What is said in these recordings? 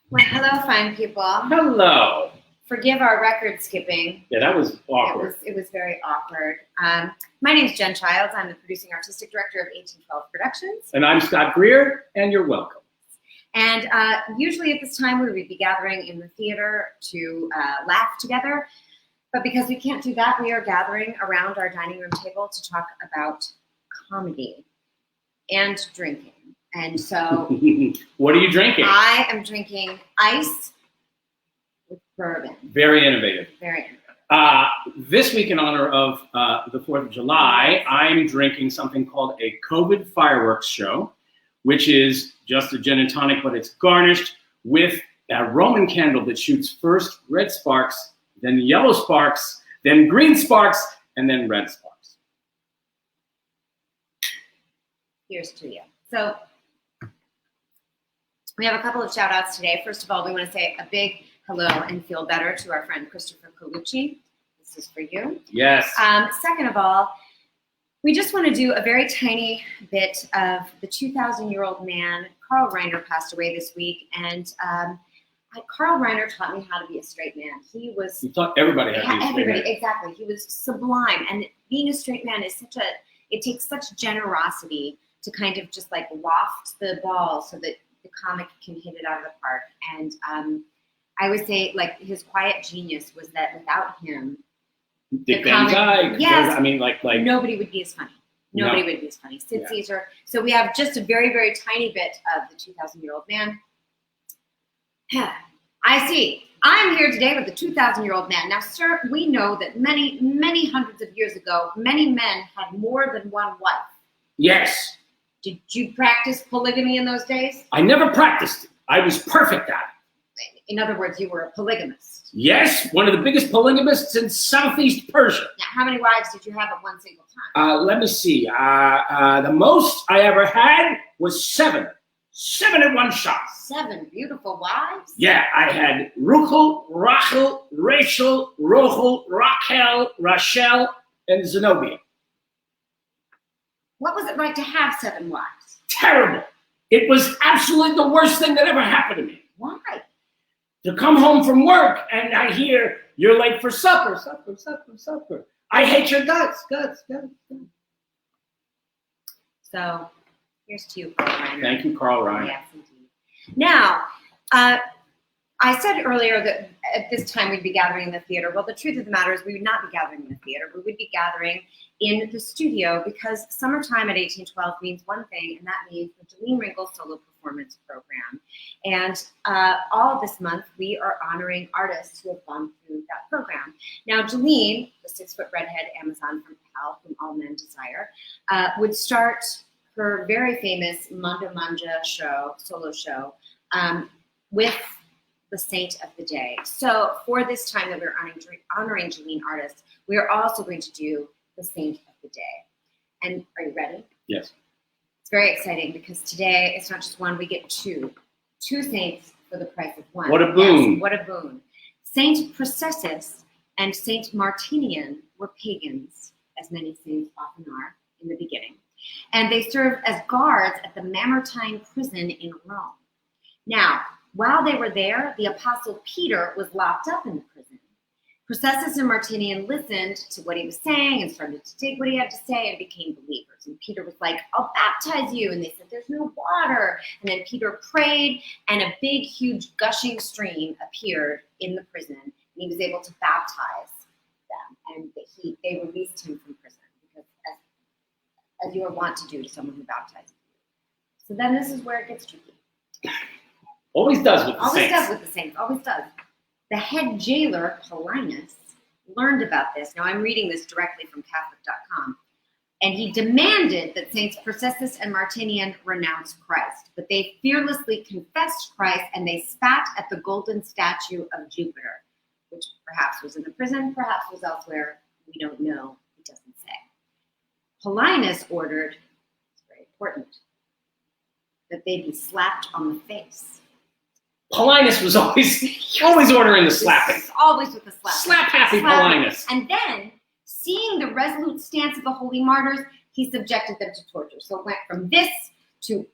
Well, hello, fine people. Hello. Forgive our record skipping. Yeah, that was awkward. It was very awkward. My name is Jen Childs. I'm the producing artistic director of 1812 Productions. And I'm Scott Greer, and you're welcome. And usually at this time we would be gathering in the theater to laugh together. But because we can't do that, we are gathering around our dining room table to talk about comedy and drinking. And so, what are you drinking? I am drinking ice with bourbon. Very innovative. Very innovative. This week, in honor of the 4th of July, I'm drinking something called a COVID fireworks show, which is just a gin and tonic, but it's garnished with a Roman candle that shoots first red sparks, then yellow sparks, then green sparks, and then red sparks. Here's to you. So, we have a couple of shout outs today. First of all, we want to say a big hello and feel better to our friend Christopher Colucci. This is for you. Yes. Second of all, we just want to do a very tiny bit of the 2,000-year-old man. Carl Reiner passed away this week, and Carl Reiner taught me how to be a straight man. He taught everybody how to be a straight man. Exactly. He was sublime, and being a straight man is it takes such generosity to kind of just like loft the ball so that the comic can hit it out of the park. And I would say, like, his quiet genius was that without him, Dick Van Dyke. Yes, I mean, like nobody would be as funny. Nobody would be as funny. Sid Caesar. So we have just a very, very tiny bit of the 2,000-year-old man. I see. I'm here today with the 2,000-year-old man. Now, sir, we know that many, many hundreds of years ago, many men had more than one wife. Yes. Did you practice polygamy in those days? I never practiced it. I was perfect at it. In other words, you were a polygamist. Yes, one of the biggest polygamists in Southeast Persia. Now, how many wives did you have at one single time? Let me see. The most I ever had was 7. 7 at one shot. 7 beautiful wives? Yeah, I had Ruchel, Rachel, Rachel, Rochel, Raquel, Rachel, and Zenobia. What was it like to have 7 wives? Terrible. It was absolutely the worst thing that ever happened to me. Why? To come home from work and I hear, you're late for supper, supper. I hate your guts. So, here's to you, Carl Reiner. Thank you, Carl Reiner. Yes, indeed. Now, I said earlier that at this time we'd be gathering in the theater. Well, the truth of the matter is we would not be gathering in the theater. We would be gathering in the studio because summertime at 1812 means one thing, and that means the Jilline Ringle solo performance program. And all of this month, we are honoring artists who have gone through that program. Now, Jilline, the 6-foot redhead Amazon from Pal, whom all men desire, would start her very famous Manda Manja solo show, with the saint of the day. So for this time that we're honoring Jilline artists, we are also going to do the saint of the day. And are you ready? Yes. It's very exciting because today it's not just one, we get 2. 2 saints for the price of 1. What a boon. Yes, what a boon. Saint Processus and Saint Martinian were pagans, as many saints often are in the beginning. And they served as guards at the Mamertine prison in Rome. Now, while they were there, the Apostle Peter was locked up in the prison. Processus and Martinian listened to what he was saying and started to take what he had to say and became believers. And Peter was like, I'll baptize you. And they said, there's no water. And then Peter prayed, and a big, huge, gushing stream appeared in the prison. And he was able to baptize them. And they released him from prison, because as you are wont to do to someone who baptizes you. So then this is where it gets tricky. Always does with the Always saints. does with the saints. Always does. The head jailer, Paulinus, learned about this. Now, I'm reading this directly from Catholic.com. And he demanded that Saints Processus and Martinian renounce Christ. But they fearlessly confessed Christ, and they spat at the golden statue of Jupiter, which perhaps was in the prison, perhaps was elsewhere. We don't know. It doesn't say. Paulinus ordered, it's very important, that they be slapped on the face. Paulinus was always ordering the slapping. Always with the slapping. Slap happy Paulinus. And then, seeing the resolute stance of the holy martyrs, he subjected them to torture. So it went from this to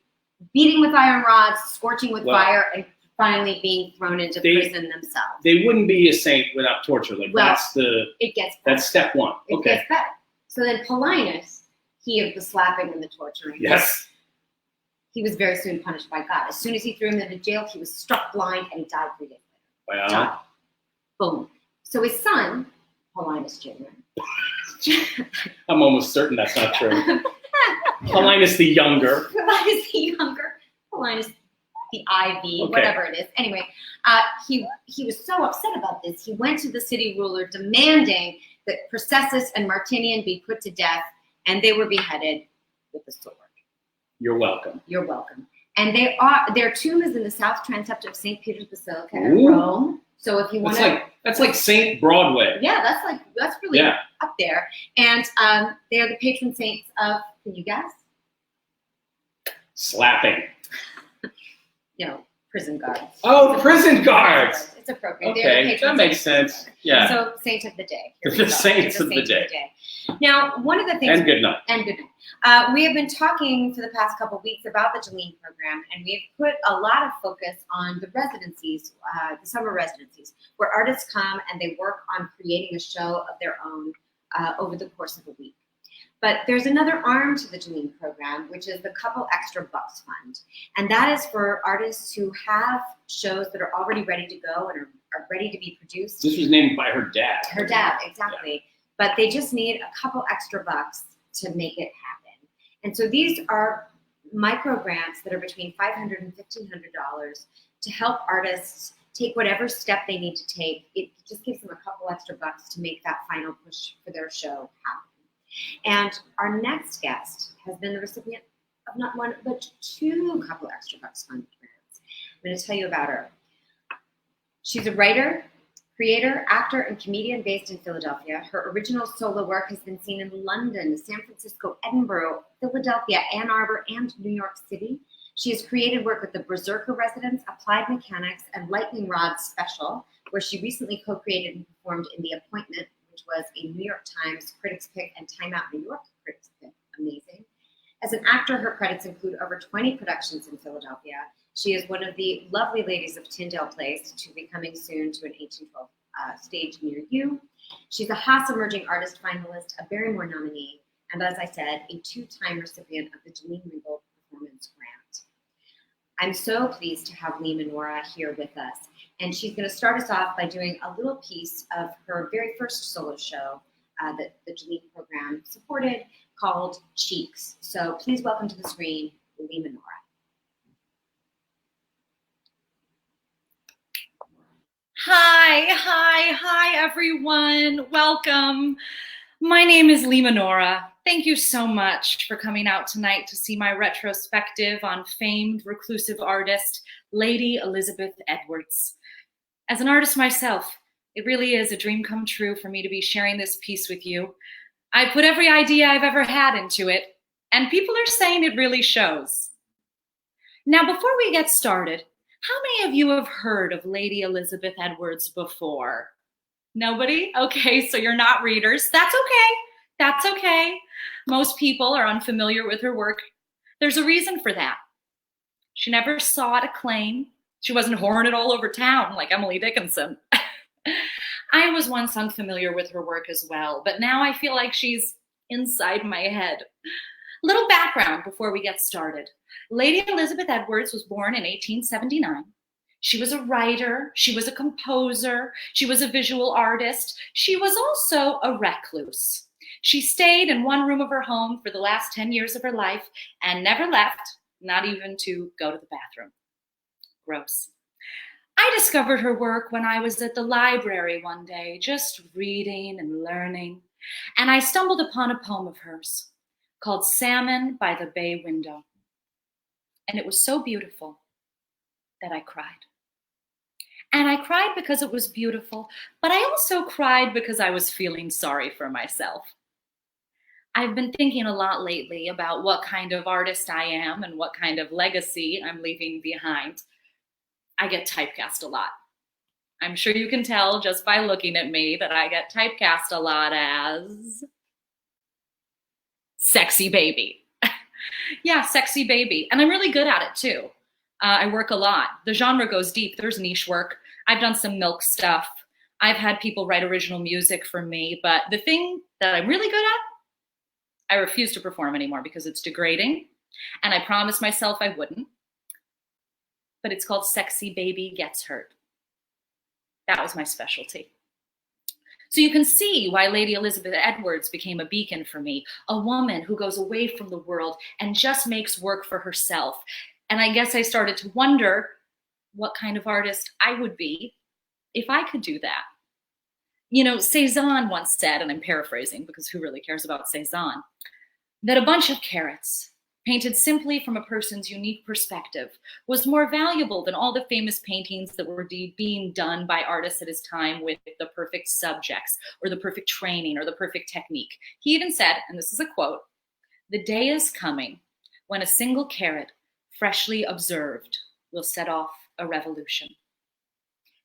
beating with iron rods, scorching with fire, and finally being thrown into prison themselves. They wouldn't be a saint without torture. Like Well, it gets better. That's step one. It gets better. So then Paulinus, he of the slapping and the torturing. Yes. He was very soon punished by God. As soon as he threw him into jail, he was struck blind and he died 3 days later. Wow. Died. Boom. So his son, Paulinus Jr. I'm almost certain that's not true. Paulinus the Younger. Paulinus the Younger. Paulinus the IV, whatever it is. Anyway, he was so upset about this. He went to the city ruler demanding that Processus and Martinian be put to death, and they were beheaded with the sword. You're welcome. You're welcome. And their tomb is in the south transept of St. Peter's Basilica in Rome. So if you want to, that's like Saint Broadway. Yeah, that's really up there. And they are the patron saints of. Can you guess? Slapping. Prison guards. Oh, prison guards. It's appropriate. Okay, that makes sense. Yeah. So saint of the day. The saints of the day. Now, one of the things. And good night. We have been talking for the past couple of weeks about the Jilline program, and we've put a lot of focus on the residencies, the summer residencies, where artists come and they work on creating a show of their own over the course of a week. But there's another arm to the Jilline program, which is the Couple Extra Bucks Fund. And that is for artists who have shows that are already ready to go and are ready to be produced. This was named by her dad. Her dad, exactly. Yeah. But they just need a couple extra bucks to make it happen. And so these are micro grants that are between $500 and $1,500 to help artists take whatever step they need to take. It just gives them a couple extra bucks to make that final push for their show happen. And our next guest has been the recipient of not one, but 2 Couple Extra Bucks Fund grants. I'm going to tell you about her. She's a writer, creator, actor, and comedian based in Philadelphia. Her original solo work has been seen in London, San Francisco, Edinburgh, Philadelphia, Ann Arbor, and New York City. She has created work with the Berserker Residents, Applied Mechanics, and Lightning Rod Special, where she recently co-created and performed in The Appointment, which was a New York Times Critics Pick and Time Out New York Critics Pick. Amazing. As an actor, her credits include over 20 productions in Philadelphia. She is one of the lovely ladies of Tyndale Place, to be coming soon to an 1812 stage near you. She's a Haas Emerging Artist finalist, a Barrymore nominee, and as I said, a 2-time recipient of the Jilline Ringle Performance Grant. I'm so pleased to have Lee Minora here with us. And she's going to start us off by doing a little piece of her very first solo show that the Jilline program supported, called CHEEKS. So please welcome to the screen, Lee Minora. Hi, everyone. Welcome. My name is Lee Minora. Thank you so much for coming out tonight to see my retrospective on famed reclusive artist, Lady Elizabeth Edwards. As an artist myself, it really is a dream come true for me to be sharing this piece with you. I put every idea I've ever had into it, and people are saying it really shows. Now, before we get started, how many of you have heard of Lady Elizabeth Edwards before? Nobody? Okay, so you're not readers. That's okay. That's okay. Most people are unfamiliar with her work. There's a reason for that. She never sought acclaim. She wasn't whoring it all over town like Emily Dickinson. I was once unfamiliar with her work as well, but now I feel like she's inside my head. Little background before we get started. Lady Elizabeth Edwards was born in 1879. She was a writer, she was a composer, she was a visual artist. She was also a recluse. She stayed in one room of her home for the last 10 years of her life and never left, not even to go to the bathroom. Gross. I discovered her work when I was at the library one day, just reading and learning, and I stumbled upon a poem of hers called Salmon by the Bay Window. And it was so beautiful that I cried. And I cried because it was beautiful, but I also cried because I was feeling sorry for myself. I've been thinking a lot lately about what kind of artist I am and what kind of legacy I'm leaving behind. I get typecast a lot. I'm sure you can tell just by looking at me that I get typecast a lot as sexy baby. Yeah, sexy baby. And I'm really good at it too. I work a lot. The genre goes deep. There's niche work. I've done some milk stuff. I've had people write original music for me. But the thing that I'm really good at, I refuse to perform anymore because it's degrading. And I promised myself I wouldn't. But it's called Sexy Baby Gets Hurt. That was my specialty. So you can see why Lady Elizabeth Edwards became a beacon for me, a woman who goes away from the world and just makes work for herself. And I guess I started to wonder what kind of artist I would be if I could do that. You know, Cezanne once said, and I'm paraphrasing because who really cares about Cezanne, that a bunch of carrots painted simply from a person's unique perspective was more valuable than all the famous paintings that were being done by artists at his time with the perfect subjects or the perfect training or the perfect technique. He even said, and this is a quote, "The day is coming when a single carrot, freshly observed, will set off a revolution."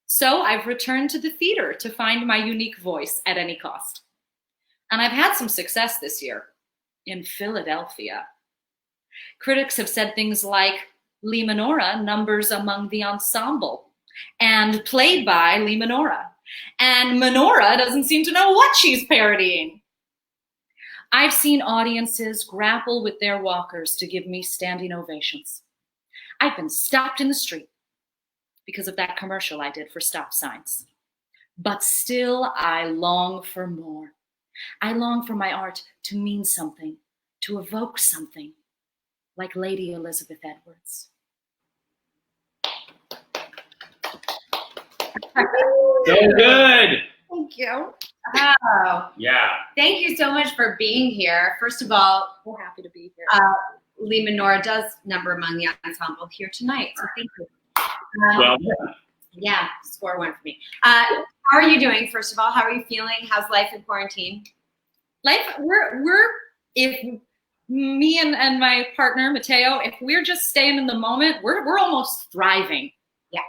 So I've returned to the theater to find my unique voice at any cost. And I've had some success this year in Philadelphia. Critics have said things like, Lee Minora numbers among the ensemble, and played by Lee Minora. And Minora doesn't seem to know what she's parodying. I've seen audiences grapple with their walkers to give me standing ovations. I've been stopped in the street because of that commercial I did for stop signs. But still, I long for more. I long for my art to mean something, to evoke something, like Lady Elizabeth Edwards. So good. Thank you. Oh, Yeah. thank you so much for being here. First of all, We're happy to be here. Lee Minora does number among the ensemble here tonight, so thank you. Well, Yeah, score one for me. How are you doing, first of all? How are you feeling? How's life in quarantine? Life, if me and my partner, Mateo, if we're just staying in the moment, we're almost thriving. Yeah.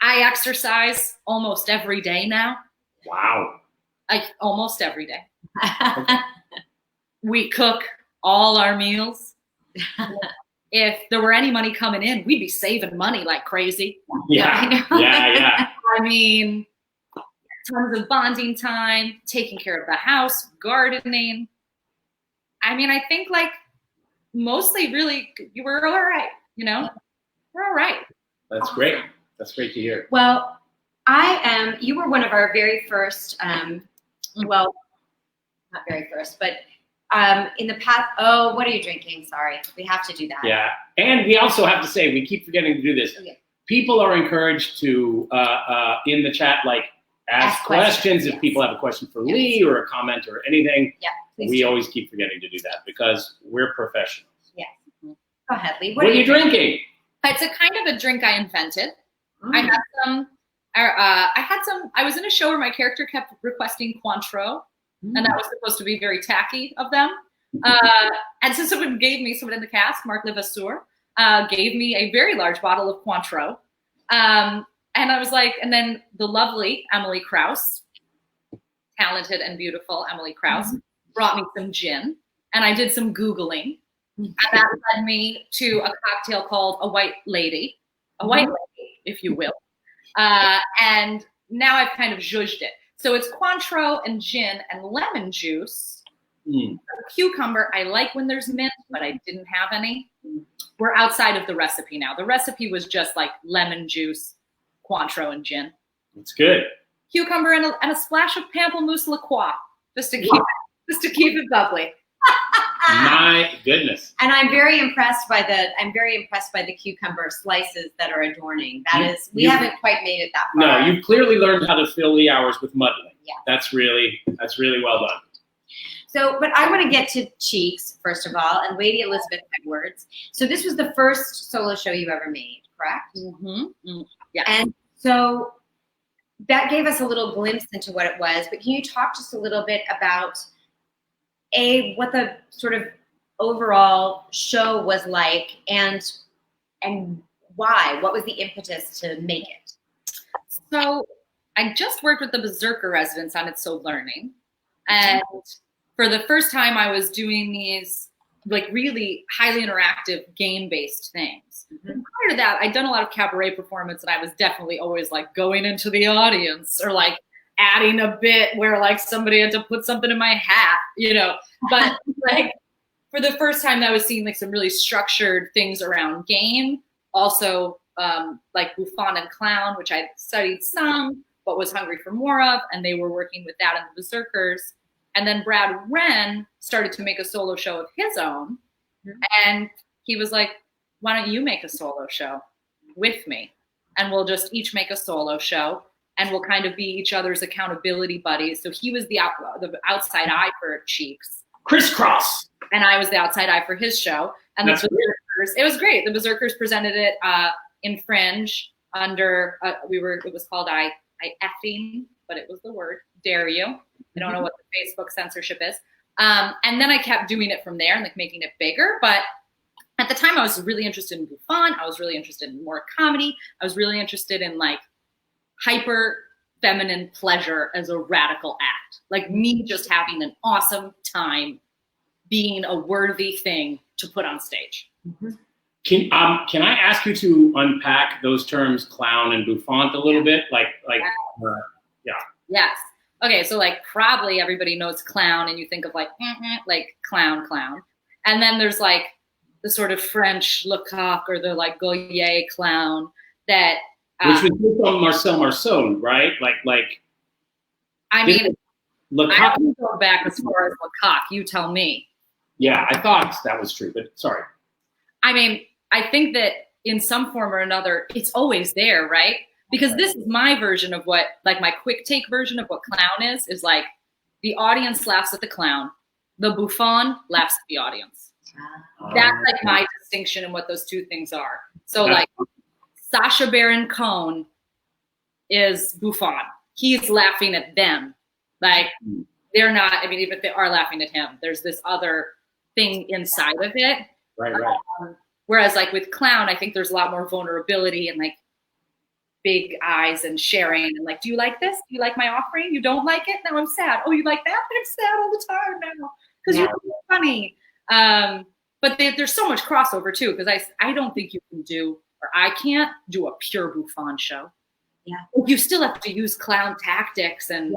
I exercise almost every day now. wow. Almost every day. We cook all our meals. If there were any money coming in, we'd be saving money like crazy. Yeah. Yeah. I mean, tons of bonding time, taking care of the house, gardening. I mean, I think like mostly really, we're all right, you know? We're all right. That's great. That's great to hear. Well, you were one of our very first, well, not very first, but in the past, what are you drinking? Sorry, we have to do that. Yeah. And we also have to say, we keep forgetting to do this. Okay. People are encouraged to, in the chat, like, ask questions. If yes. people have a question for Yes. Lee or a comment or anything, Yeah, please we do. always keep forgetting to do that because we're professionals. Yes. Go ahead, Lee. What are you drinking? It's a kind of a drink I invented. Mm. I was in a show where my character kept requesting Cointreau, and that was supposed to be very tacky of them. And so someone in the cast, Mark Levasseur, gave me a very large bottle of Cointreau. And I was like, and then the lovely Emily Krause, talented and beautiful Emily Krause, brought me some gin, and I did some Googling, and that led me to a cocktail called a white lady, if you will. And now I've kind of zhuzhed it. So it's Cointreau and gin and lemon juice. Cucumber, I like when there's mint, but I didn't have any. We're outside of the recipe now. The recipe was just like lemon juice, Cointreau, and gin. It's good. Cucumber and a splash of pamplemousse liqueur, just to keep it bubbly. My goodness. And I'm very impressed by the cucumber slices that are adorning. We haven't quite made it that far. No, you've clearly learned how to fill the hours with muddling. Yeah. That's really well done. So, but I want to get to Cheeks, first of all, and Lady Elizabeth Edwards. So this was the first solo show you ever made, correct? Mm-hmm. Yeah. And so that gave us a little glimpse into what it was, but can you talk just a little bit about what the sort of overall show was like and why? What was the impetus to make it? So I just worked with the Berserker residents on It's So Learning. And for the first time, I was doing these like really highly interactive game-based things. Mhm. And prior to that, I'd done a lot of cabaret performance, and I was definitely always like going into the audience or like adding a bit where like somebody had to put something in my hat, you know. But like for the first time, I was seeing like some really structured things around game. Also, like Bouffon and Clown, which I studied some, but was hungry for more of, and they were working with that in the Berserkers. And then Brad Wren started to make a solo show of his own. Mhm. And he was like, why don't you make a solo show with me? And we'll just each make a solo show, and we'll kind of be each other's accountability buddies. So he was the outside eye for Cheeks. Crisscross. And I was the outside eye for his show. And the Berserkers, it was great. The Berserkers presented it in Fringe under, it was called I effing, but it was the word, dare you. I don't know what the Facebook censorship is. And then I kept doing it from there and like making it bigger. But at the time I was really interested in Bouffon. I was really interested in more comedy. I was really interested in like hyper feminine pleasure as a radical act. Like me just having an awesome time being a worthy thing to put on stage. Mm-hmm. Can I ask you to unpack those terms, clown and bouffant, a little bit? Yeah. Yes. Okay, so like probably everybody knows clown, and you think of like clown. And then there's like the sort of French le coq or the like Goyer clown that which was from Marcel Marceau, right? I mean, le I coq. can go back as far as le coq. You tell me. Yeah, I thought that was true, but sorry. I mean, I think that in some form or another, it's always there, right? Because this is my version of what, like my quick take version of what clown is like the audience laughs at the clown, the bouffon laughs at the audience. That's like my distinction and what those two things are. So like Sacha Baron Cohen is bouffon. He's laughing at them. Like they're not, I mean, even if they are laughing at him, there's this other thing inside of it. Right. Whereas like with clown, I think there's a lot more vulnerability and like big eyes and sharing and like, do you like this? Do you like my offering? You don't like it? Now I'm sad. Oh, you like that? I'm sad all the time now because you're funny. But there's so much crossover too, because I don't think you can do, or I can't do a pure bouffon show. Yeah. You still have to use clown tactics and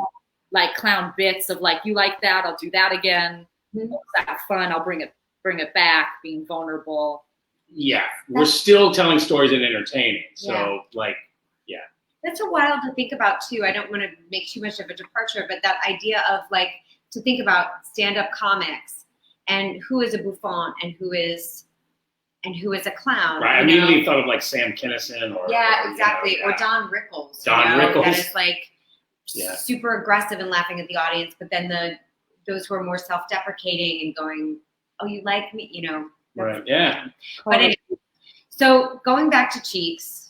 like clown bits of like, you like that? I'll do that again. Mm-hmm. That's fun. I'll bring it back, being vulnerable. Yeah, we're still telling stories and entertaining. So That's a wild to think about too. I don't want to make too much of a departure, but that idea of like to think about stand-up comics and who is a bouffant and who is a clown. right. I immediately thought of like Sam Kinison or exactly, or Don Rickles. Don Rickles. That is like super aggressive and laughing at the audience, but then those who are more self-deprecating and going, "Oh, you like me," Right. Yeah. But anyway, so going back to Cheeks.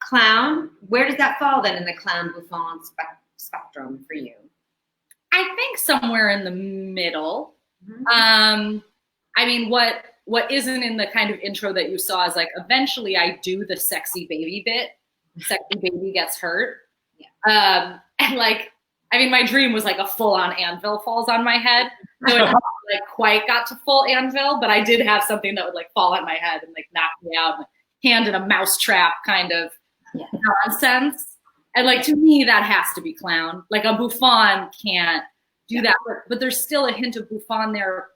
Clown, where does that fall then in the clown bouffon spectrum for you? I think somewhere in the middle. Mm-hmm. I mean, what isn't in the kind of intro that you saw is like eventually I do the sexy baby bit. Sexy baby gets hurt. Yeah. And like, I mean, my dream was like a full-on anvil falls on my head. So it hasn't like quite got to full anvil, but I did have something that would like fall on my head and like knock me out and hand in a mousetrap kind of nonsense. And like to me that has to be clown. Like a bouffon can't do that, but there's still a hint of bouffon there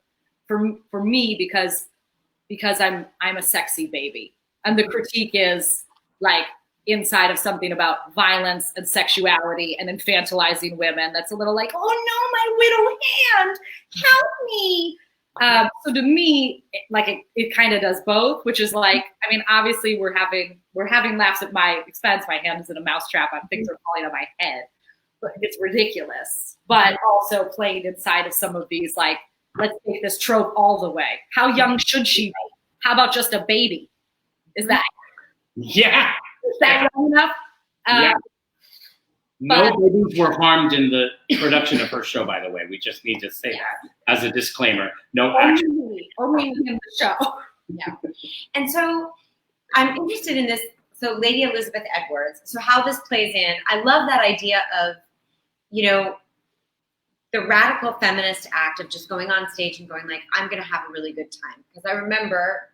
for me because I'm a sexy baby, and the critique is like inside of something about violence and sexuality and infantilizing women that's a little like, oh no, my widow hand, help me. So to me, it kind of does both, which is like, I mean, obviously we're having laughs at my expense. My hand is in a mousetrap. Things are falling on my head, but it's ridiculous. But also playing inside of some of these, like, let's take this trope all the way. How young should she be? How about just a baby? Is that young enough? No babies were harmed in the production of her show, by the way. We just need to say that as a disclaimer. No action. Only in the show. Yeah. And so I'm interested in this. So Lady Elizabeth Edwards. So how this plays in. I love that idea of, the radical feminist act of just going on stage and going like, I'm going to have a really good time. Because I remember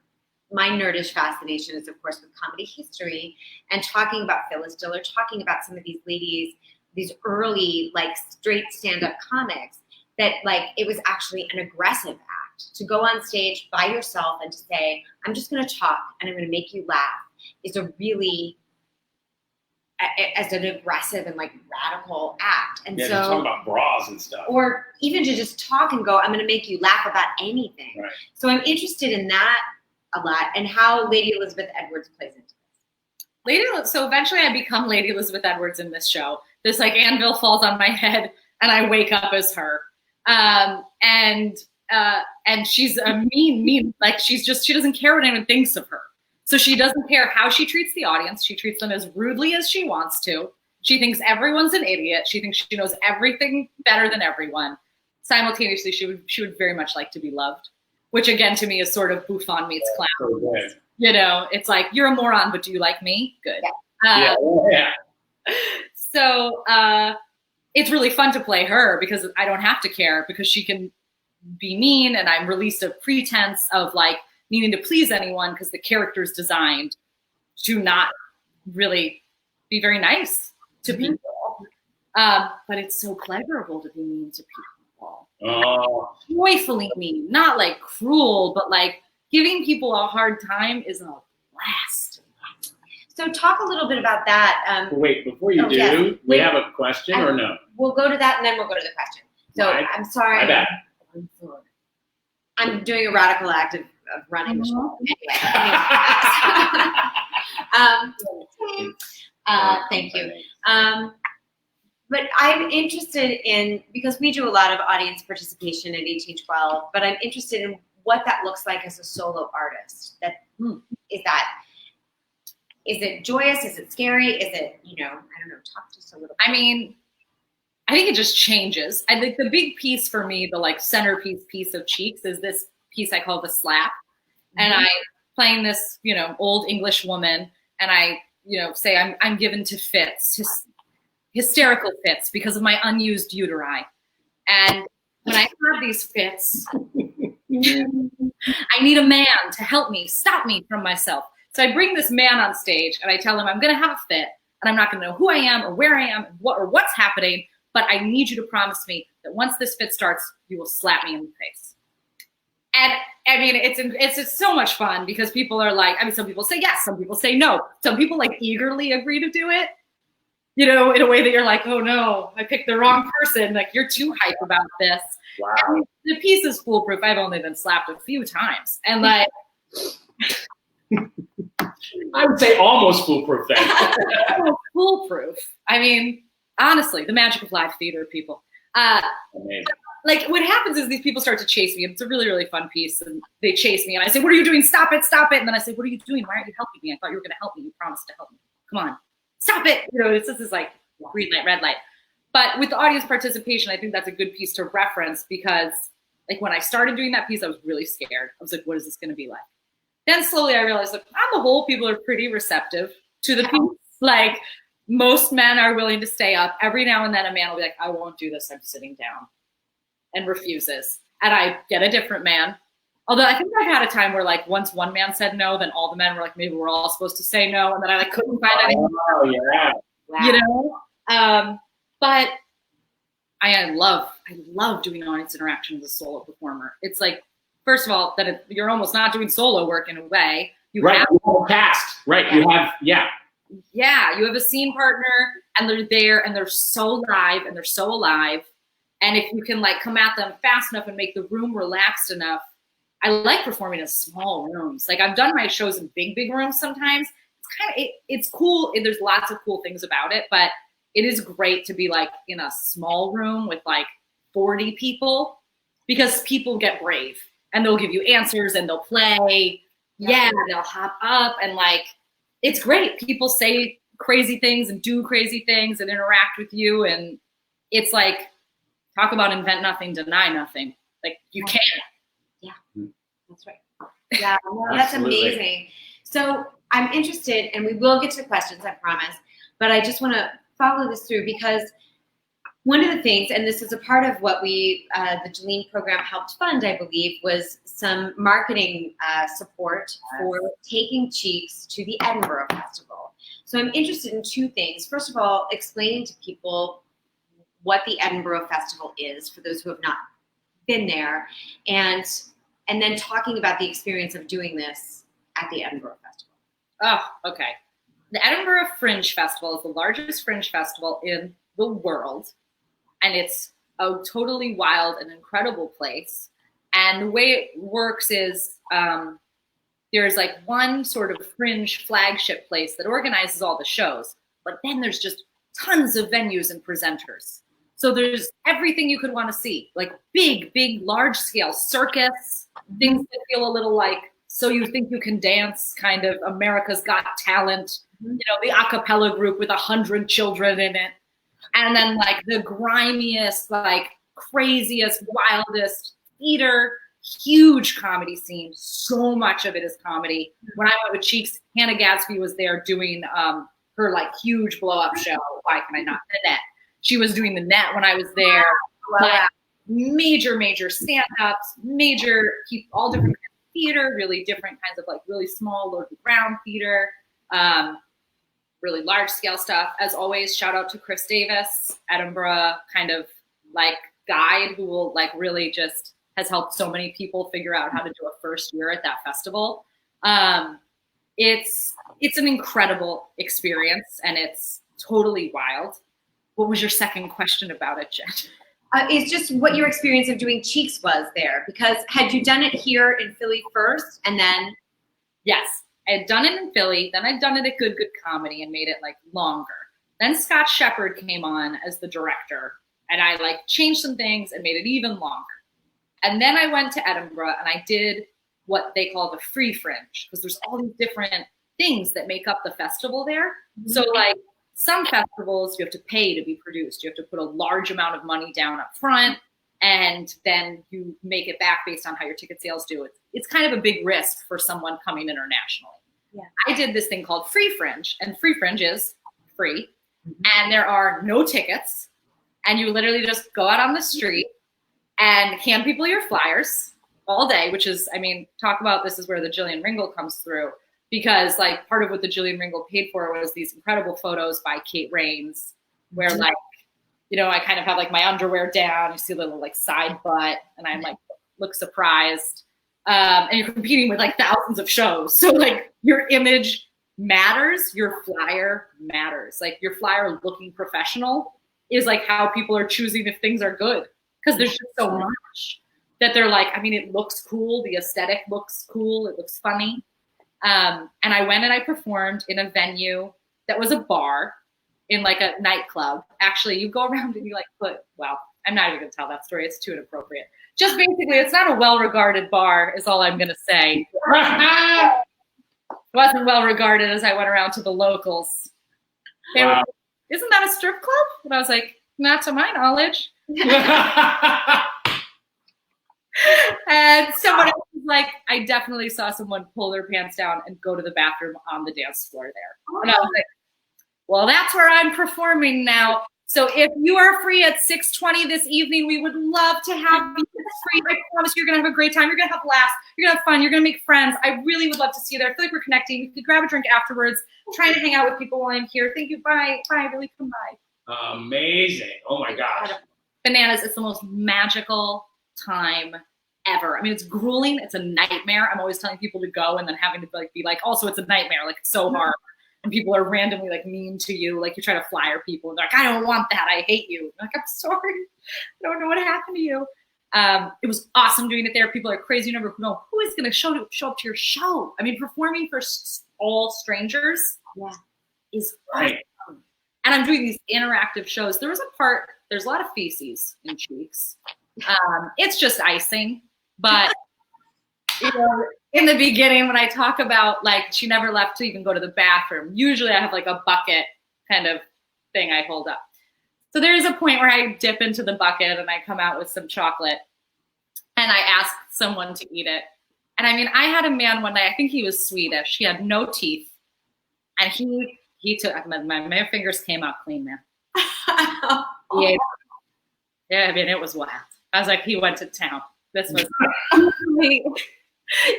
my nerdish fascination is, of course, with comedy history and talking about Phyllis Diller, talking about some of these ladies, these early like straight stand-up comics, that like it was actually an aggressive act to go on stage by yourself and to say, I'm just going to talk and I'm going to make you laugh, is a really, as an aggressive and like radical act. And Yeah, so to talk about bras and stuff. or even to just talk and go, I'm going to make you laugh about anything. Right. So I'm interested in that a lot and how Lady Elizabeth Edwards plays into this. So eventually I become Lady Elizabeth Edwards in this show. This like anvil falls on my head and I wake up as her. And she's a mean, like she doesn't care what anyone thinks of her. So she doesn't care how she treats the audience. She treats them as rudely as she wants to. She thinks everyone's an idiot. She thinks she knows everything better than everyone. Simultaneously, she would very much like to be loved, which again to me is sort of Buffon meets clown. So You know, it's like, you're a moron, but do you like me? Good. Yeah. So it's really fun to play her because I don't have to care, because she can be mean and I'm released a pretense of like needing to please anyone because the character's designed to not really be very nice to people. But it's so pleasurable to be mean to people. Oh. Joyfully mean, not like cruel, but like giving people a hard time is a blast. So talk a little bit about that. Wait, before you do, yes. we have a question or no? We'll go to that and then we'll go to the question. So I'm sorry. My bad. I'm sorry. I'm doing a radical act of running the show. Anyway. Thank you. But I'm interested in, because we do a lot of audience participation at 1812, but I'm interested in what that looks like as a solo artist. Is it joyous? Is it scary? Is it, I don't know, talk to us a little bit. I mean, I think it just changes. I think the big piece for me, the like centerpiece piece of Cheeks, is this piece I call the slap. Mm-hmm. And I'm playing this, old English woman, and I, say I'm given to fits, hysterical fits because of my unused uteri. And when I have these fits, I need a man to help me, stop me from myself. So I bring this man on stage and I tell him I'm going to have a fit and I'm not going to know who I am or where I am or what's happening, but I need you to promise me that once this fit starts, you will slap me in the face. And I mean, it's just so much fun because people are like, some people say yes, some people say no. Some people like eagerly agree to do it, in a way that you're like, oh no, I picked the wrong person. Like, you're too hype about this. Wow. And the piece is foolproof. I've only been slapped a few times. And like, I would say almost foolproof then. Foolproof. I mean, honestly, the magic of live theater, people. Amazing. Like, what happens is these people start to chase me. And it's a really, really fun piece. And they chase me. And I say, what are you doing? Stop it. Stop it. And then I say, what are you doing? Why aren't you helping me? I thought you were going to help me. You promised to help me. Come on. Stop it. It's just this like green light, red light. But with the audience participation, I think that's a good piece to reference because like when I started doing that piece, I was really scared. I was like, what is this going to be like? Then slowly I realized that on the whole, people are pretty receptive to the piece. Like most men are willing to stay up. Every now and then a man will be like, I won't do this. I'm sitting down, and refuses. And I get a different man. Although I think I've had a time where like once one man said no, then all the men were like, maybe we're all supposed to say no. And then I like couldn't find anything. Oh, yeah. Wow. But I love doing audience interaction as a solo performer. It's like, first of all, that you're almost not doing solo work in a way. You have a cast. Right. Yeah. You have, Yeah, you have a scene partner and they're there and they're so live and they're so alive. And if you can like come at them fast enough and make the room relaxed enough, I like performing in small rooms. Like I've done my shows in big rooms sometimes. It's cool. There's lots of cool things about it, but it is great to be like in a small room with like 40 people because people get brave and they'll give you answers and they'll play. Yeah, they'll hop up and like, it's great. People say crazy things and do crazy things and interact with you. And it's like, talk about invent nothing, deny nothing. Like you can't. Yeah, that's right. Yeah, well, that's amazing. So I'm interested, and we will get to the questions, I promise, but I just want to follow this through because One of the things, and this is a part of what the Jilline program helped fund, I believe, was some marketing support for taking Cheeks to the Edinburgh Festival. So I'm interested in two things. First of all, explaining to people what the Edinburgh Festival is, for those who have not been there, and then talking about the experience of doing this at the Edinburgh Festival. Oh, okay. The Edinburgh Fringe Festival is the largest fringe festival in the world. And it's a totally wild and incredible place. And the way it works is there's like one sort of fringe flagship place that organizes all the shows. But then there's just tons of venues and presenters. So there's everything you could want to see, like big, large scale circus, things that feel a little like So You Think You Can Dance, kind of America's Got Talent, you know, the a cappella group with 100 children in it. And then like the grimiest, like craziest, wildest theater, huge comedy scene. So much of it is comedy. When I went with Cheeks, Hannah Gadsby was there doing her like huge blow up show. Why Can I Not? The Net. She was doing the Net when I was there. Like, major stand-ups, all different kinds of theater, really different kinds of like really small, low to the ground theater. Really large scale stuff. As always, shout out to Chris Davis, Edinburgh kind of like guide who will like really just has helped so many people figure out how to do a first year at that festival. It's an incredible experience and it's totally wild. What was your second question about it, Jen? It's just what your experience of doing Cheeks was there, because had you done it here in Philly first and then? Yes. I had done it in Philly, then I'd done it at Good Comedy and made it like longer. Then Scott Shepard came on as the director and I like changed some things and made it even longer. And then I went to Edinburgh and I did what they call the free fringe, because there's all these different things that make up the festival there. So like some festivals you have to pay to be produced. You have to put a large amount of money down up front and then you make it back based on how your ticket sales do. It's kind of a big risk for someone coming internationally. Yeah. I did this thing called Free Fringe, and Free Fringe is free, and there are no tickets, and you literally just go out on the street and hand people your flyers all day, which is, I mean, talk about this is where the Jillian Ringle comes through, because like part of what the Jillian Ringle paid for was these incredible photos by Kate Rains, where like, you know, I kind of have like my underwear down, you see a little like side butt, and I'm like, look surprised. And you're competing with like thousands of shows. So like your image matters, your flyer matters. Like your flyer looking professional is like how people are choosing if things are good. Because there's just so much that they're like, I mean, it looks cool. The aesthetic looks cool. It looks funny. And I went and I performed in a venue that was a bar in like a nightclub. Actually, you go around and you like well, I'm not even gonna tell that story. It's too inappropriate. Just basically, it's not a well-regarded bar is all I'm gonna say. Wasn't well-regarded as I went around to the locals. They were, isn't that a strip club? And I was like, not to my knowledge. And someone else was like, I definitely saw someone pull their pants down and go to the bathroom on the dance floor there. And I was like, well, that's where I'm performing now. So if you are free at 6:20 this evening, we would love to have you. It's free. I promise you're going to have a great time. You're going to have laughs. You're going to have fun. You're going to make friends. I really would love to see you there. I feel like we're connecting. You could grab a drink afterwards. I'm trying to hang out with people while I'm here. Thank you. Bye. Bye. Really come by. Amazing. Oh my gosh. Bananas. It's the most magical time ever. I mean, it's grueling. It's a nightmare. I'm always telling people to go and then having to like be like, also it's a nightmare. Like it's so hard. And people are randomly like mean to you. Like you try to flyer people and they're like, I don't want that. I hate you. I'm like, I'm sorry. I don't know what happened to you. It was awesome doing it there. People are crazy. You never know who is going to show up to your show. I mean, performing for all strangers is awesome. And I'm doing these interactive shows. There's a lot of feces in Cheeks. It's just icing. But, you know, in the beginning, when I talk about like she never left to even go to the bathroom, usually I have like a bucket kind of thing I hold up. So there's a point where I dip into the bucket and I come out with some chocolate and I ask someone to eat it. And I mean, I had a man one night, I think he was Swedish. He had no teeth. And he took, my fingers came out clean, man. He ate Yeah, I mean, it was wild. I was like, he went to town. This was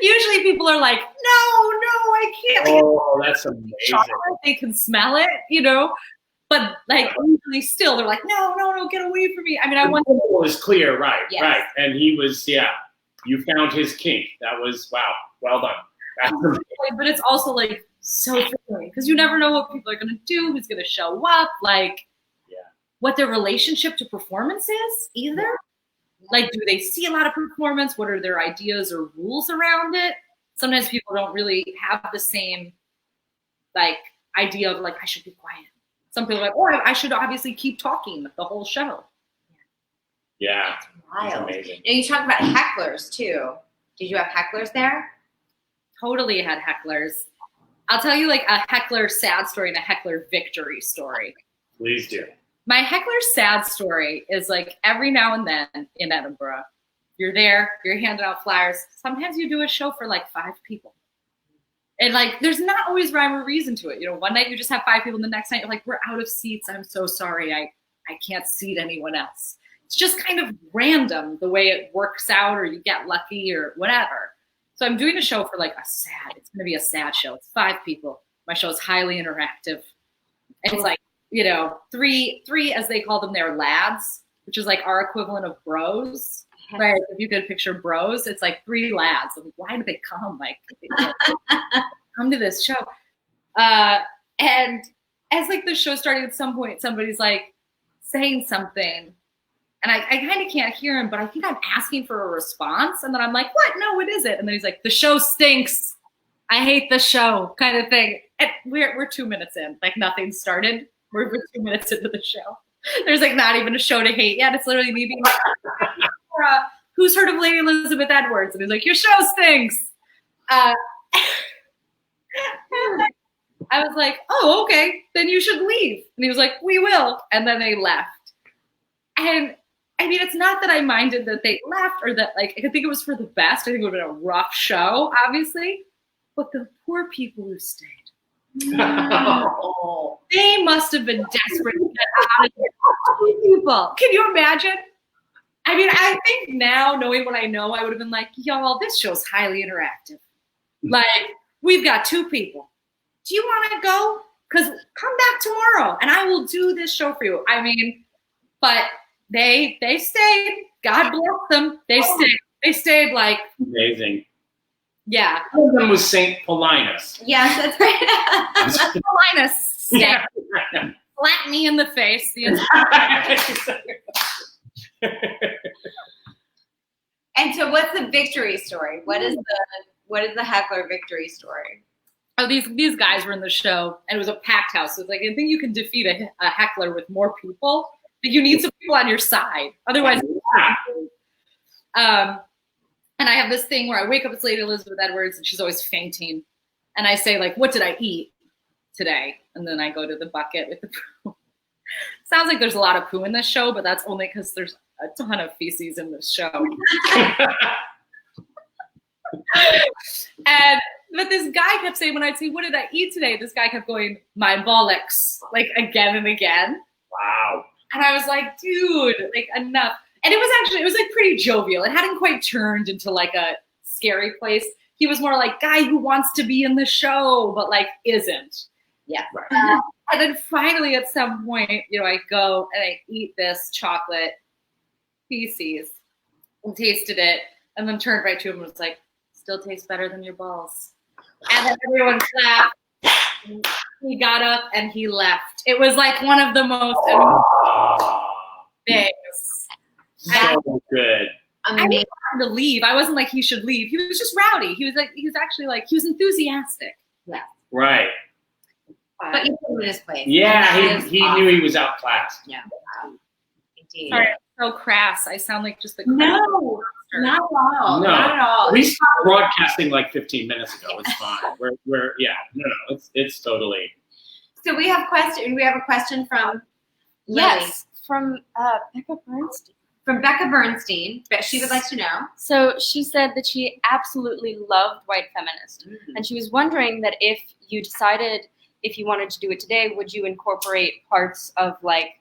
usually people are like, no, I can't. Oh, that's amazing. They can smell it, you know. But like usually still, they're like, no, get away from me. I mean, I want. It was clear, right, Yes. right, and he was, you found his kink. That was wow, well done. That's amazing. But it's also like so thrilling because you never know what people are gonna do, who's gonna show up, like what their relationship to performance is either. Like, do they see a lot of performance? What are their ideas or rules around it? Sometimes people don't really have the same like idea of like, I should be quiet. Some people are like, oh, I should obviously keep talking the whole show. Yeah, Wild. it's amazing. And you talk about hecklers too. Did you have hecklers there? Totally had hecklers. I'll tell you like a heckler sad story and a heckler victory story. Please do. My heckler sad story is like every now and then in Edinburgh, you're there, you're handing out flyers. Sometimes you do a show for like 5 people. And like, there's not always rhyme or reason to it. You know, one night you just have 5 people, and the next night you're like, we're out of seats. I'm so sorry. I can't seat anyone else. It's just kind of random the way it works out, or you get lucky or whatever. So I'm doing a show for like it's going to be a sad show. It's 5 people. My show is highly interactive. And it's like, you know, three, as they call them, they're lads, which is like our equivalent of bros. Right? If you could picture bros, it's like 3 lads. I'm like, why do they come? Like, come to this show. And as like the show started, at some point, somebody's like saying something, and I kind of can't hear him, but I think I'm asking for a response. And then I'm like, what? No, what is it? And then he's like, the show stinks. I hate the show, kind of thing. And we're 2 minutes in, like nothing started. We're 2 minutes into the show. There's like not even a show to hate yet. It's literally me being like, who's heard of Lady Elizabeth Edwards? And he's like, your show stinks. I was like, oh, okay, then you should leave. And he was like, we will. And then they left. And I mean, it's not that I minded that they left or that, like, I think it was for the best. I think it would have been a rough show, obviously. But the poor people who stayed, they must have been desperate to get out of here. People, can you imagine? I mean, I think now, knowing what I know, I would have been like, y'all, this show's highly interactive. Like, we've got 2 people. Do you want to go? Because come back tomorrow, and I will do this show for you. I mean, but they stayed. God bless them. They stayed. They stayed like Amazing. Yeah. One of them was Saint Paulinus. Yes, that's right. Linus, yeah. Slap me in the face. The And so, what's the victory story? What is the heckler victory story? Oh, these guys were in the show, and it was a packed house. So it's like, I think you can defeat a heckler with more people, but you need some people on your side. Otherwise, and I have this thing where I wake up, it's Lady Elizabeth Edwards, and she's always fainting. And I say, like, what did I eat today? And then I go to the bucket with the poo. Sounds like there's a lot of poo in this show, but that's only because there's a ton of feces in this show. But this guy kept saying, when I'd say, what did I eat today? This guy kept going, my bollocks, like again and again. Wow. And I was like, dude, like enough. And it was like pretty jovial. It hadn't quite turned into like a scary place. He was more like guy who wants to be in the show, but like isn't. Yeah. Right. And then finally at some point, I go and I eat this chocolate feces and tasted it and then turned right to him and was like, still tastes better than your balls. And then everyone clapped. He got up and he left. It was like one of the most things. So good. I didn't want him to leave. I wasn't like he should leave. He was just rowdy. He was enthusiastic. Yeah. Right. But you put him in his place. Yeah, he knew he was outclassed. Yeah. Indeed. Sorry, I'm so crass. I sound like just the No, not at all. No. Not at all. We stopped broadcasting like 15 minutes ago. It's fine. It's totally. So we have a question from Yes, from Becca Bernstein. From Becca Bernstein, but she would like to know. So she said that she absolutely loved White Feminist. And she was wondering that if you decided if you wanted to do it today, would you incorporate parts of like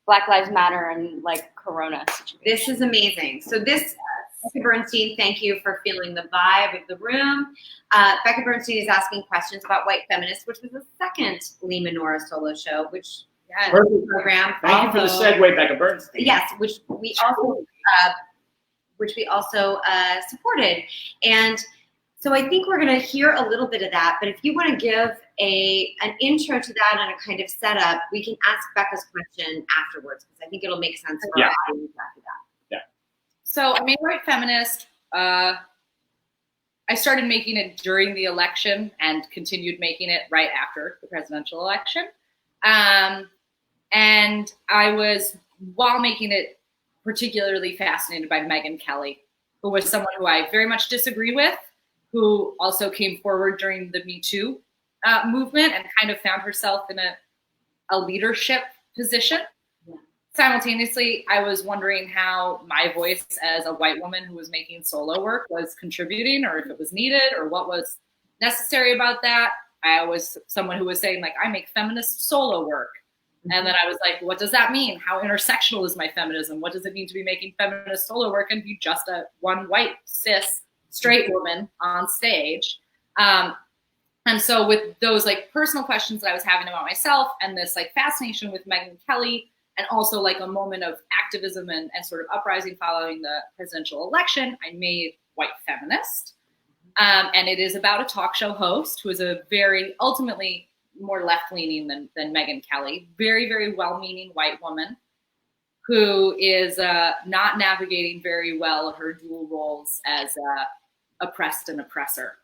Black Lives Matter and like Corona situation. This is amazing. So this, Becca Bernstein, thank you for feeling the vibe of the room. Becca Bernstein is asking questions about White Feminist, which was the second Lee Minora solo show, which program. Thank you for the segue, Becca Bernstein. Yes, which we also supported. And so I think we're going to hear a little bit of that, but if you want to give an intro to that and a kind of setup, we can ask Becca's question afterwards, because I think it'll make sense for our audience after that. Yeah. So I made White Feminist. I started making it during the election and continued making it right after the presidential election. And I was, while making it, particularly fascinated by Megyn Kelly, who was someone who I very much disagree with, who also came forward during the Me Too movement and kind of found herself in a leadership position. Yeah. Simultaneously, I was wondering how my voice as a white woman who was making solo work was contributing, or if it was needed, or what was necessary about that. I was someone who was saying, like, I make feminist solo work. And then I was like, what does that mean? How intersectional is my feminism? What does it mean to be making feminist solo work and be just a one white, cis, straight woman on stage? And so with those like personal questions that I was having about myself and this like fascination with Megyn Kelly, and also like a moment of activism and sort of uprising following the presidential election, I made White Feminist. And it is about a talk show host who is a very ultimately more left-leaning than Megyn Kelly, very, very well-meaning white woman who is not navigating very well her dual roles as oppressed and oppressor.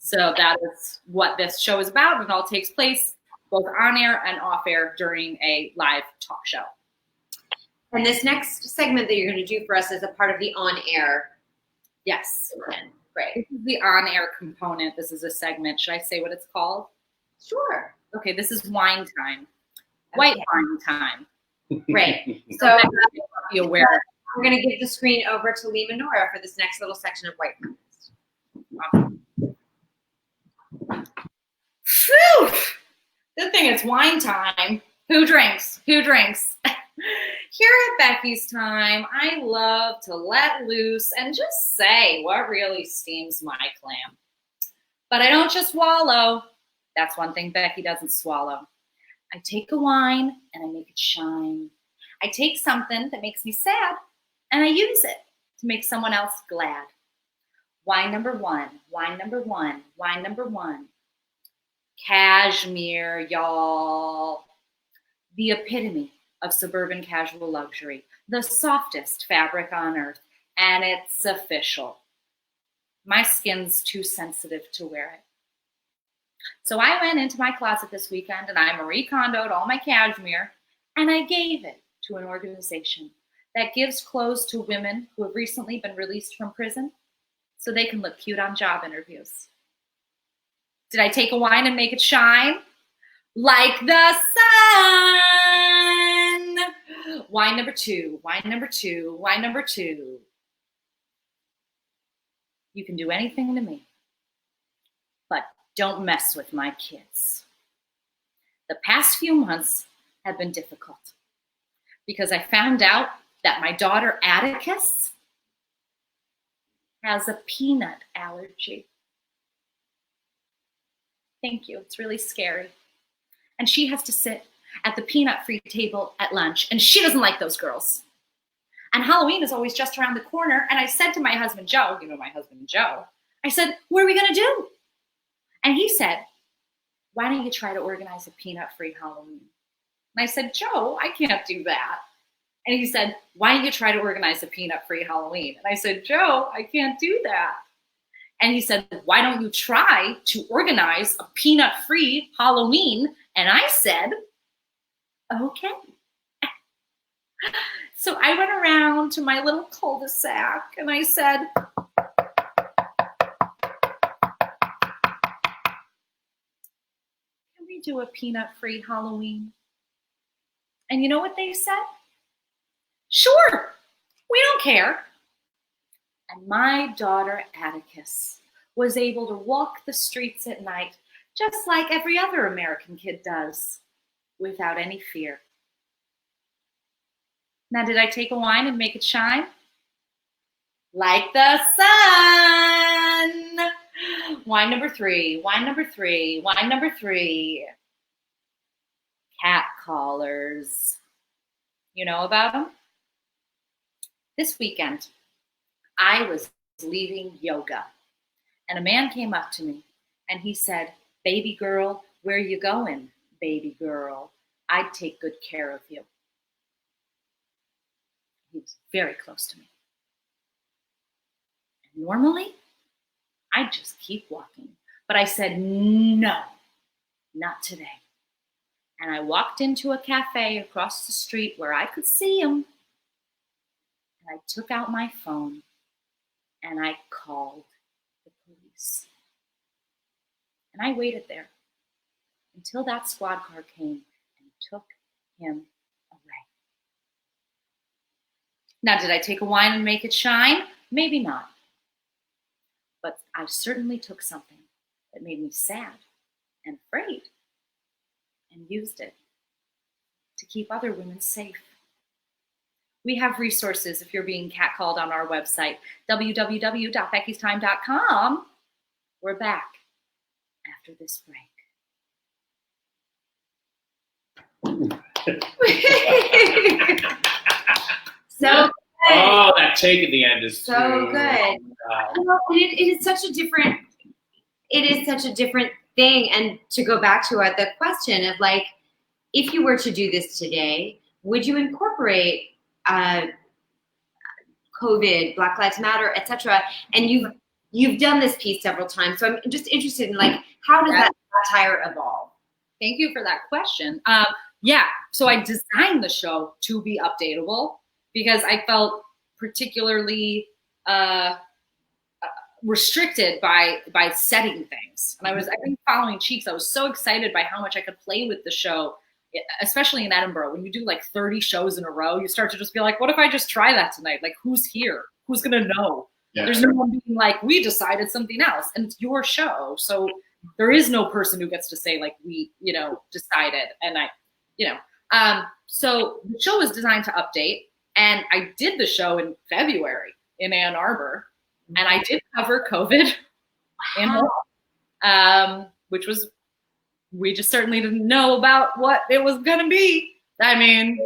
So that is what this show is about, and it all takes place both on air and off air during a live talk show. And this next segment that you're going to do for us is a part of the on-air. Yes. Great. This is the on-air component. This is a segment. Should I say what it's called? Sure. Okay, this is wine time. White wine time. Great. So be aware. we're going to give the screen over to Lee Minora for this next little section of White Feminist. Phew! Good thing it's wine time. Who drinks? Who drinks? Here at Becky's Time, I love to let loose and just say what really steams my clam. But I don't just wallow. That's one thing Becky doesn't swallow. I take a wine and I make it shine. I take something that makes me sad and I use it to make someone else glad. Wine number one, wine number one, wine number one. Cashmere, y'all. The epitome of suburban casual luxury. The softest fabric on earth. And it's official. My skin's too sensitive to wear it. So I went into my closet this weekend and I Marie Kondo'd all my cashmere and I gave it to an organization that gives clothes to women who have recently been released from prison so they can look cute on job interviews. Did I take a wine and make it shine? Like the sun! Wine number two, wine number two, wine number two. You can do anything to me, but don't mess with my kids. The past few months have been difficult because I found out that my daughter Atticus has a peanut allergy. Thank you. It's really scary. And she has to sit at the peanut-free table at lunch, and she doesn't like those girls. And Halloween is always just around the corner, and I said to my husband, Joe, you know my husband, Joe, I said, what are we going to do? And he said, why don't you try to organize a peanut-free Halloween? And I said, Joe, I can't do that. And he said, why don't you try to organize a peanut-free Halloween? And I said, Joe, I can't do that. And he said, why don't you try to organize a peanut-free Halloween? And I said, okay. So I went around to my little cul-de-sac and I said, can we do a peanut-free Halloween? And you know what they said? Sure, we don't care. And my daughter Atticus was able to walk the streets at night just like every other American kid does, without any fear. Now, did I take a wine and make it shine? Like the sun. Wine number 3, wine number 3, wine number 3. Cat callers. You know about them? This weekend, I was leaving yoga, and a man came up to me, and he said, "Baby girl, where you going, baby girl? I'd take good care of you." He was very close to me. And normally, I'd just keep walking. But I said, no, not today. And I walked into a cafe across the street where I could see him. And I took out my phone and I called the police. And I waited there until that squad car came and took him away. Now, did I take a wine and make it shine? Maybe not. But I certainly took something that made me sad and afraid and used it to keep other women safe. We have resources if you're being catcalled on our website, www.beckystime.com. We're back after this break. So good. Oh, that take at the end is So too, good. It is such a different. It is such a different thing. And to go back to the question of like, if you were to do this today, would you incorporate COVID, Black Lives Matter, etc.? And you've done this piece several times, so I'm just interested in like, how does that satire evolve? Thank you for that question. Yeah, so I designed the show to be updatable because I felt particularly restricted by setting things. And I've been following Cheeks. I was so excited by how much I could play with the show, especially in Edinburgh. When you do like 30 shows in a row, you start to just be like, what if I just try that tonight? Like, who's here? Who's gonna know? Yeah. There's no one being like, we decided something else, and it's your show. So there is no person who gets to say like, we, decided. And so the show was designed to update, and I did the show in February in Ann Arbor, and I did cover COVID, which was, we just certainly didn't know about what it was gonna be. I mean,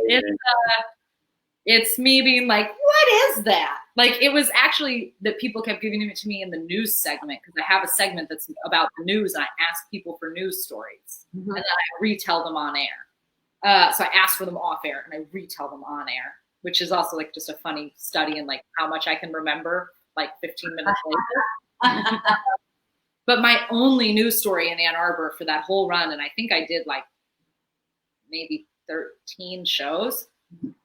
it's me being like, what is that? Like, it was actually that people kept giving it to me in the news segment, because I have a segment that's about the news, and I ask people for news stories, and then I retell them on air. So I ask for them off air, and I retell them on air, which is also like just a funny study in like how much I can remember like 15 minutes later. But my only news story in Ann Arbor for that whole run, and I think I did like maybe 13 shows,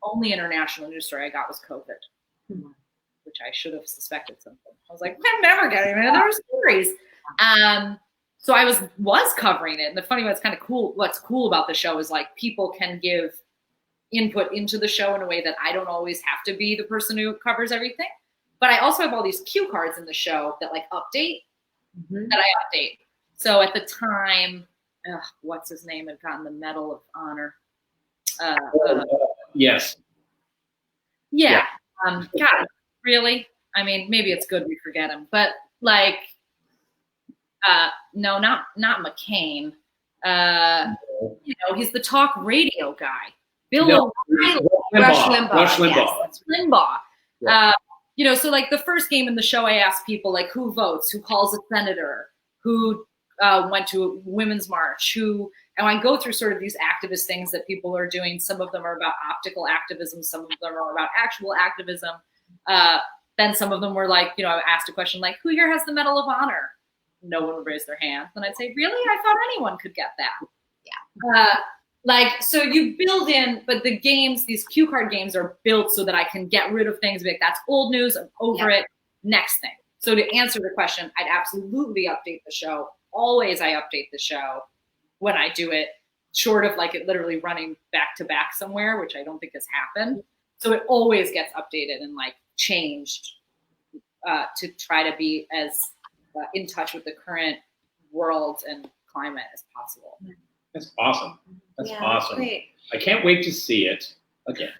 only international news story I got was COVID, which I should have suspected something. I was like, I'm never getting another stories. So I was covering it. And the funny what's kind of cool, what's cool about the show is like people can give input into the show in a way that I don't always have to be the person who covers everything. But I also have all these cue cards in the show that like update, that I update. So at the time, what's his name had gotten the Medal of Honor. Yes. Yeah. God, really? I mean, maybe it's good we forget him, but like, no, not McCain. He's the talk radio guy. Rush Limbaugh. Yes, that's Limbaugh. Yeah. So like the first game in the show, I asked people like who votes, who calls a senator, who went to a women's march, and I go through sort of these activist things that people are doing. Some of them are about optical activism. Some of them are about actual activism. Then some of them were like, I asked a question like, who here has the Medal of Honor? No one would raise their hand. And I'd say, really? I thought anyone could get that. Yeah. So you build in, but the games, these cue card games are built so that I can get rid of things. Like, that's old news. I'm over it. Next thing. So to answer the question, I'd absolutely update the show. Always I update the show when I do it, short of like it literally running back to back somewhere, which I don't think has happened. So it always gets updated and like changed to try to be as in touch with the current world and climate as possible. That's awesome. That's awesome. Great. I can't wait to see it again.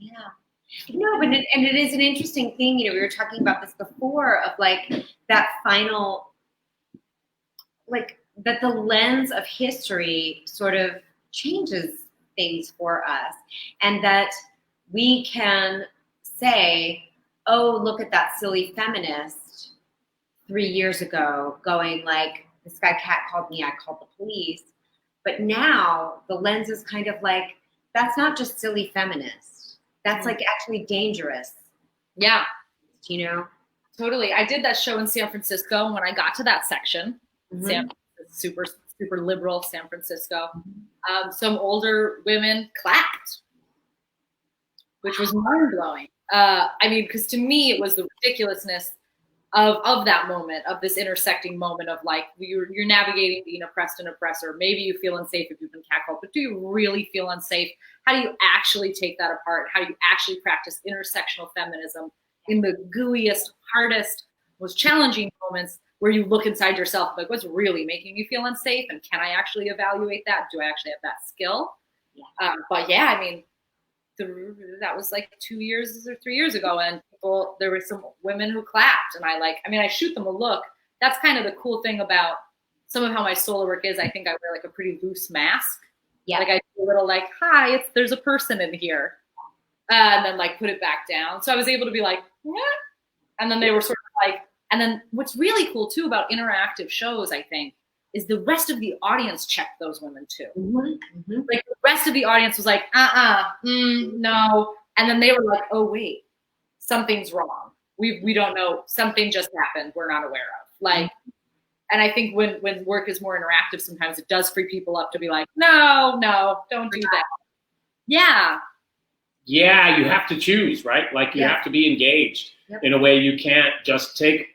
Yeah. No, but it is an interesting thing. We were talking about this before of like that final, like that the lens of history sort of changes things for us, and that we can say, oh, look at that silly feminist 3 years ago going like, this guy catcalled me, I called the police. But now the lens is kind of like, that's not just silly feminist. That's like actually dangerous. Yeah. Totally. I did that show in San Francisco, and when I got to that section, super liberal San Francisco, some older women clapped, which was mind-blowing. Because to me, it was the ridiculousness of that moment, of this intersecting moment of like, you're navigating being oppressed and oppressor. Maybe you feel unsafe if you've been catcalled, but do you really feel unsafe? How do you actually take that apart? How do you actually practice intersectional feminism in the gooeyest, hardest, most challenging moments where you look inside yourself, like, what's really making me feel unsafe? And can I actually evaluate that? Do I actually have that skill? Yeah. But yeah, that was like 2 years or 3 years ago, and there were some women who clapped, and I shoot them a look. That's kind of the cool thing about some of how my solo work is. I think I wear like a pretty loose mask. Yeah. Like I do a little like, hi, there's a person in here, and then like put it back down. So I was able to be like, what? And then they were sort of like, and then what's really cool too about interactive shows, I think, is the rest of the audience checked those women too. Like the rest of the audience was like, no. And then they were like, oh wait, something's wrong. We don't know. Something just happened we're not aware of. Like, and I think when work is more interactive, sometimes it does free people up to be like, no, don't do that. Yeah. Yeah, you have to choose, right? Like you have to be engaged in a way. You can't just sit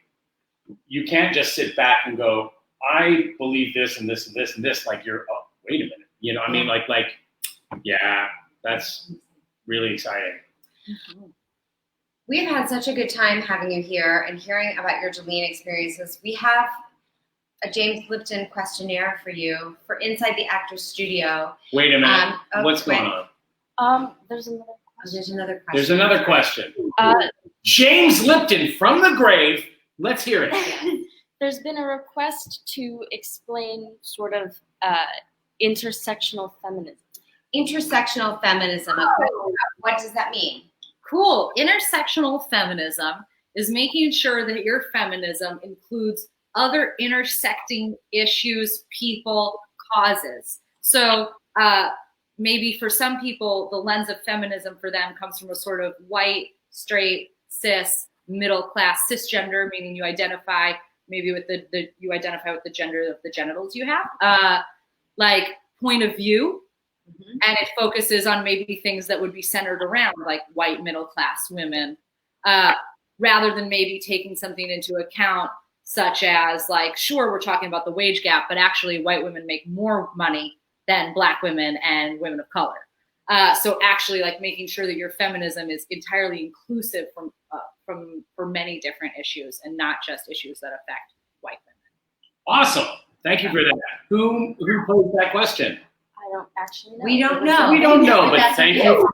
back and go, I believe this and this and this and this. Like wait a minute. Yeah, that's really exciting. We've had such a good time having you here and hearing about your Jilline experiences. We have a James Lipton questionnaire for you for Inside the Actors Studio. Wait a minute. What's going on? There's another question. There's another question. There's another question. James Lipton from the grave. Let's hear it. There's been a request to explain sort of intersectional feminism. Intersectional feminism. What does that mean? Cool. Intersectional feminism is making sure that your feminism includes other intersecting issues, people, causes. So maybe for some people, the lens of feminism for them comes from a sort of white, straight, cis, middle class, cisgender, meaning you identify maybe with you identify with the gender of the genitals you have, like point of view. And it focuses on maybe things that would be centered around like white middle class women, rather than maybe taking something into account such as like, sure, we're talking about the wage gap, but actually white women make more money than Black women and women of color. So actually like making sure that your feminism is entirely inclusive for many different issues and not just issues that affect white women. Awesome. Thank you for that. Who posed that question? I don't actually know. We don't know. We don't know, but thank you.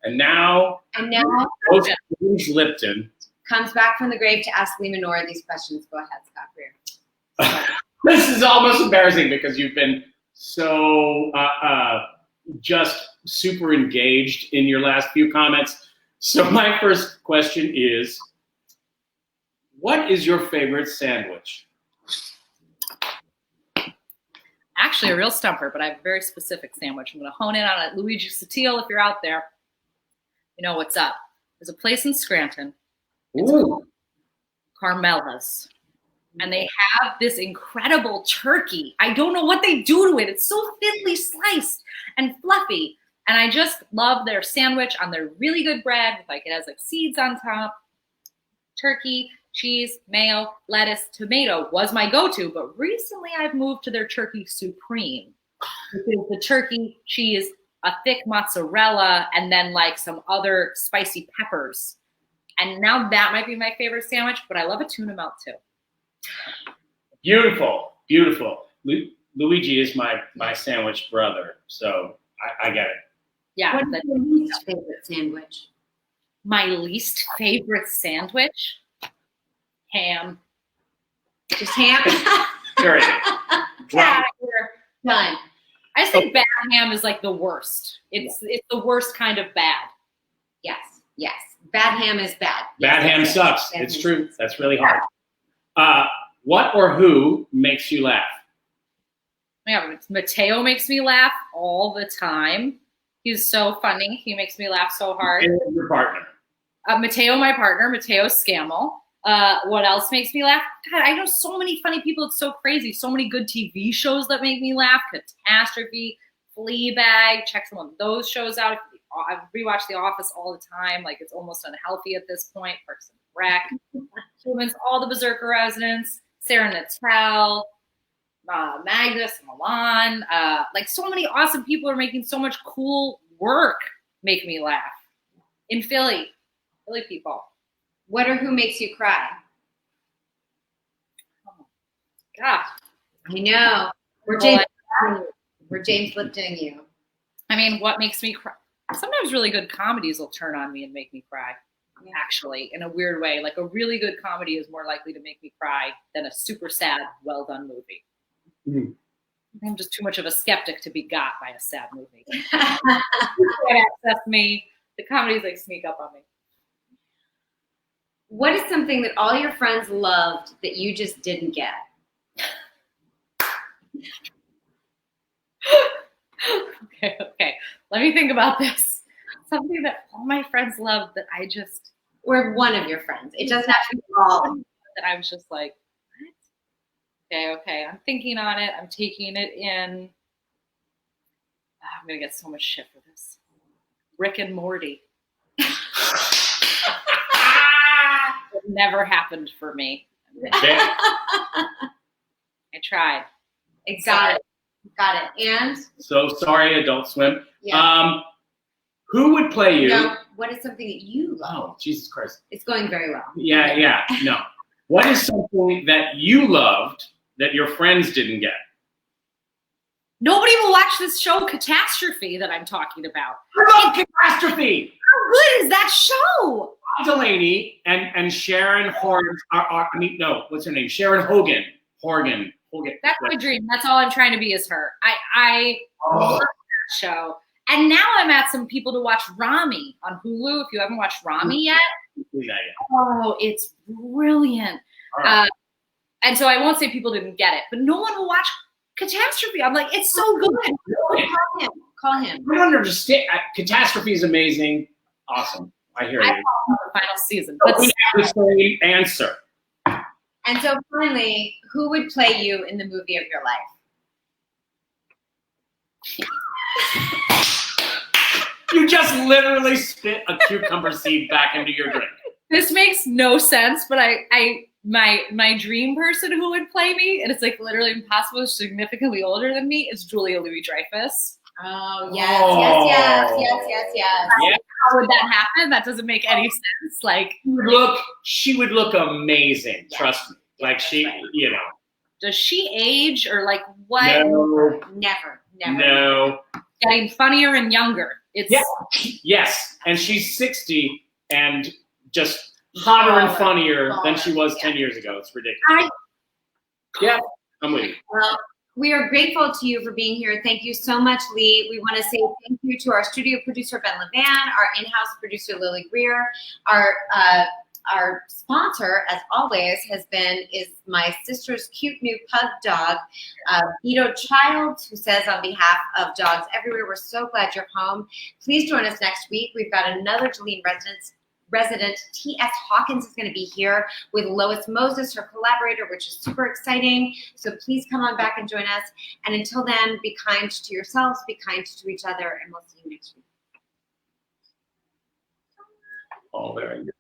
And now James Lipton comes back from the grave to ask Lee Minora these questions. Go ahead, Scott Greer. This is almost embarrassing because you've been so just super engaged in your last few comments. So my first question is, what is your favorite sandwich? Actually a real stumper, but I have a very specific sandwich. I'm going to hone in on it. Luigi Sottile, if you're out there, you know what's up. There's a place in Scranton. It's called Carmela's. And they have this incredible turkey. I don't know what they do to it. It's so thinly sliced and fluffy. And I just love their sandwich on their really good bread. Like it has like seeds on top, turkey, cheese, mayo, lettuce, tomato was my go-to, but recently I've moved to their turkey supreme, which is the turkey, cheese, a thick mozzarella, and then like some other spicy peppers. And now that might be my favorite sandwich, but I love a tuna melt too. Beautiful, beautiful. Luigi is my sandwich brother, so I get it. Yeah. What is your least favorite sandwich? My least favorite sandwich? Ham. Just ham? Very good. Yeah. Done. I just think bad ham is like the worst. It's the worst kind of bad. Yes, yes. Bad ham is bad. Bad ham yes, sucks. Bad It's ham true. sucks. That's really hard. What or who makes you laugh? Yeah, Mateo makes me laugh all the time. He's so funny. He makes me laugh so hard. And your partner. Mateo, my partner, Mateo Scammell. What else makes me laugh? God, I know so many funny people. It's so crazy. So many good TV shows that make me laugh. Catastrophe, Fleabag. Check some of those shows out. I rewatch The Office all the time. Like, it's almost unhealthy at this point. Parks and Rec. Humans, all the Berserker residents. Sarah Nattel. Magnus, Milan. Like, so many awesome people are making so much cool work make me laugh. In Philly people. What or who makes you cry? Oh, God. I know. We're James Lipton you. I mean, what makes me cry? Sometimes really good comedies will turn on me and make me cry. Actually, in a weird way. Like, a really good comedy is more likely to make me cry than a super sad, well-done movie. Mm. I'm just too much of a skeptic to be got by a sad movie. You can't access me. The comedies like sneak up on me. What is something that all your friends loved that you just didn't get? Okay. Let me think about this. Something that all my friends loved that I just... Or one of your friends. It doesn't have to be all. That I was just like, what? Okay. I'm thinking on it. I'm taking it in. I'm going to get so much shit for this. Rick and Morty. It never happened for me. Okay. I tried. Got it. And? So sorry, Adult Swim. Yeah. Who would play you? No, what is something that you love? Oh, Jesus Christ. It's going very well. Yeah, no. What is something that you loved that your friends didn't get? Nobody will watch this show, Catastrophe, that I'm talking about. I love Catastrophe! How good is that show? Delaney and Sharon Horgan what's her name? Sharon Hogan. Horgan. That's my dream. That's all I'm trying to be is her. I love that show. And now I'm at some people to watch Rami on Hulu. If you haven't watched Rami yet. Oh, it's brilliant. Right. And so I won't say people didn't get it, but no one will watch Catastrophe. I'm like, it's so good. Call him. I don't understand. Catastrophe is amazing. Awesome. I hear you. The final season. But we have the same answer. And so finally, who would play you in the movie of your life? You just literally spit a cucumber seed back into your drink. This makes no sense, but my dream person who would play me, and it's like literally impossible, significantly older than me, is Julia Louis-Dreyfus. Oh, yes. Yeah. How would that happen? That doesn't make any sense. Like, she would look amazing. Yeah. Trust me. Like does she age or like what? No. Never. No. Getting funnier and younger. Yes. And she's 60 and just hotter and funnier than she was 10 years ago. It's ridiculous. I'm with you. Well, we are grateful to you for being here. Thank you so much, Lee. We want to say thank you to our studio producer, Ben Levan, our in-house producer, Lily Greer. Our sponsor, as always, is my sister's cute new pug dog, Vito Child, who says on behalf of dogs everywhere, we're so glad you're home. Please join us next week. We've got another Jilline resident, T.S. Hawkins, is going to be here with Lois Moses, her collaborator, which is super exciting. So please come on back and join us. And until then, be kind to yourselves, be kind to each other, and we'll see you next week. Oh, very good.